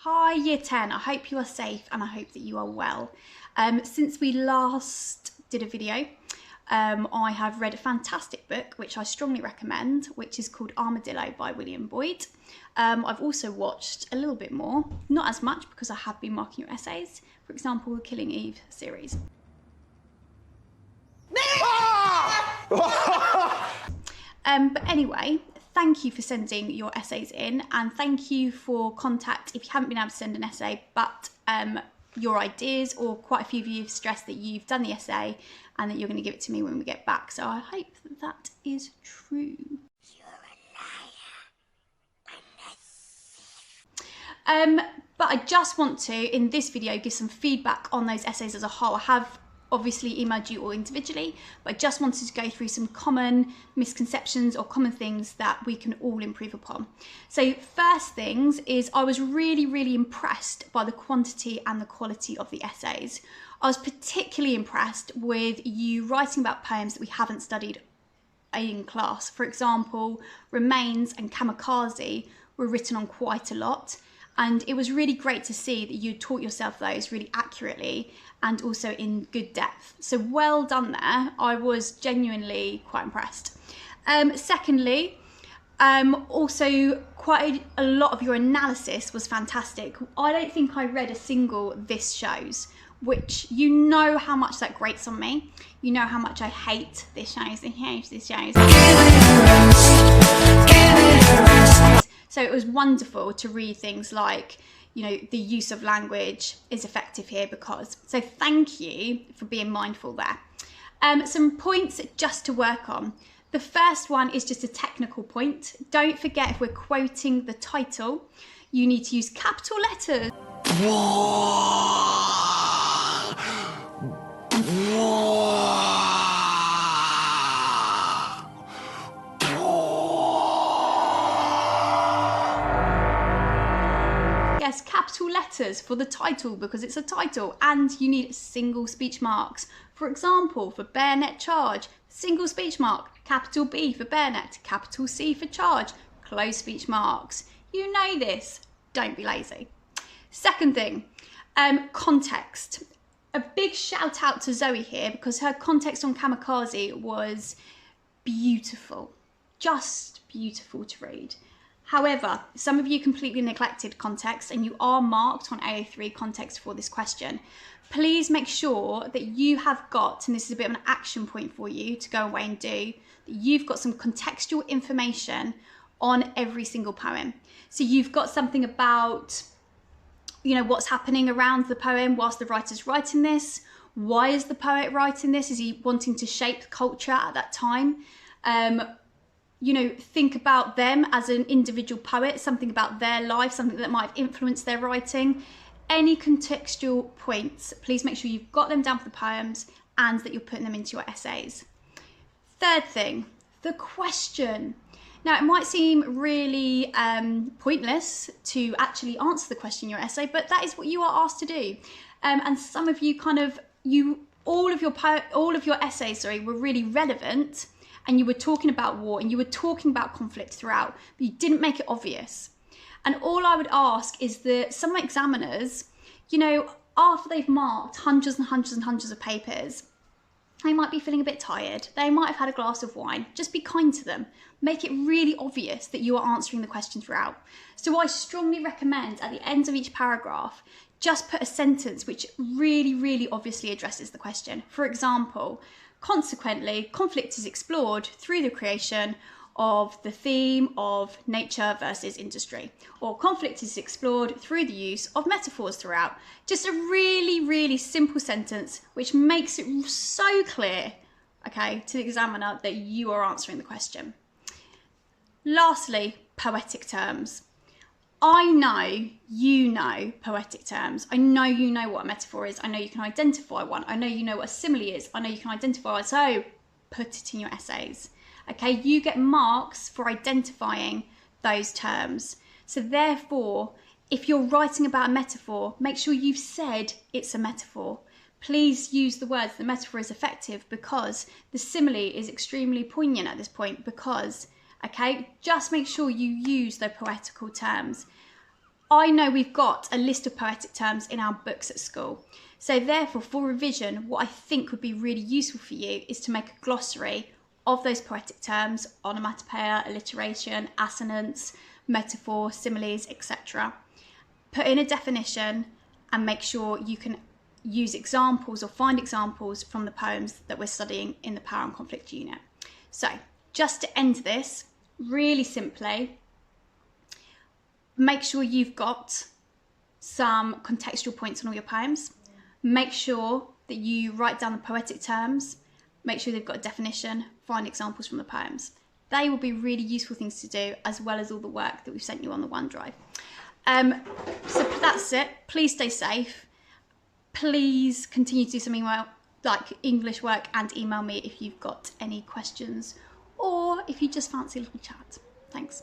Hi Year 10, I hope you are safe and I hope that you are well. Since we last did a video, I have read a fantastic book which I strongly recommend, which is called Armadillo by William Boyd. I've also watched a little bit more, not as much because I have been marking your essays, for example the Killing Eve series. But anyway, thank you for sending your essays in, and thank you for contact if you haven't been able to send an essay, but your ideas, or quite a few of you have stressed that you've done the essay and that you're going to give it to me when we get back. So I hope that that is true. You're a liar. But I just want to, in this video, give some feedback on those essays as a whole. I have obviously emailed you all individually, but I just wanted to go through some common misconceptions or common things that we can all improve upon. So first things is I was really impressed by the quantity and the quality of the essays. I was particularly impressed with you writing about poems that we haven't studied in class. For example, Remains and Kamikaze were written on quite a lot, and it was really great to see that you taught yourself those really accurately and also in good depth. So well done there. I was genuinely quite impressed. Secondly, also quite a lot of your analysis was fantastic. I don't think I read a single "this shows," which you know how much that grates on me. You know how much I hate "this shows," this shows. So it was wonderful to read things like, you know, the use of language is effective here because. So thank you for being mindful there. Some points just to work on. The first one is just a technical point. Don't forget, if we're quoting the title, you need to use capital letters. Yes, capital letters for the title because it's a title, and you need single speech marks. For example, for bayonet charge, single speech mark, capital B for bayonet, capital C for charge, closed speech marks. You know this, don't be lazy. Second thing, context. A big shout out to Zoe here because her context on Kamikaze was beautiful, just beautiful to read. However, some of you completely neglected context and you are marked on AO3 context for this question. Please make sure that you have got, and this is a bit of an action point for you to go away and do, that you've got some contextual information on every single poem. So you've got something about, you know, what's happening around the poem whilst the writer's writing this. Why is the poet writing this? Is he wanting to shape culture at that time? You know, think about them as an individual poet, something about their life, something that might have influenced their writing. Any contextual points, please make sure you've got them down for the poems and that you're putting them into your essays. Third thing, the question. Now, it might seem really pointless to actually answer the question in your essay, but that is what you are asked to do. And some of you all of your essays, were really relevant, and you were talking about war and you were talking about conflict throughout, but you didn't make it obvious. And all I would ask is that some examiners, you know, after they've marked hundreds and hundreds of papers, they might be feeling a bit tired. They might have had a glass of wine. Just be kind to them. Make it really obvious that you are answering the question throughout. So I strongly recommend at the end of each paragraph, just put a sentence which really obviously addresses the question. For example, consequently, conflict is explored through the creation of the theme of nature versus industry, or conflict is explored through the use of metaphors throughout. Just a really simple sentence which makes it so clear, okay, to the examiner that you are answering the question. Lastly, poetic terms. I know you know poetic terms. I know you know what a metaphor is. I know you can identify one. I know you know what a simile is. I know you can identify one. So put it in your essays. Okay, you get marks for identifying those terms. So therefore, if you're writing about a metaphor, make sure you've said it's a metaphor. Please use the words, the metaphor is effective, because the simile is extremely poignant at this point, because, okay, just make sure you use the poetical terms. I know we've got a list of poetic terms in our books at school. So therefore, for revision, what I think would be really useful for you is to make a glossary of those poetic terms: onomatopoeia, alliteration, assonance, metaphor, similes, etc. Put in a definition and make sure you can use examples or find examples from the poems that we're studying in the Power and Conflict unit. So just to end this, really simply, make sure you've got some contextual points on all your poems. Make sure that you write down the poetic terms. Make sure they've got a definition. Find examples from the poems. They will be really useful things to do, as well as all the work that we've sent you on the OneDrive. So that's it. Please stay safe. Please continue to do something well, like English work, and email me if you've got any questions or if you just fancy a little chat. Thanks.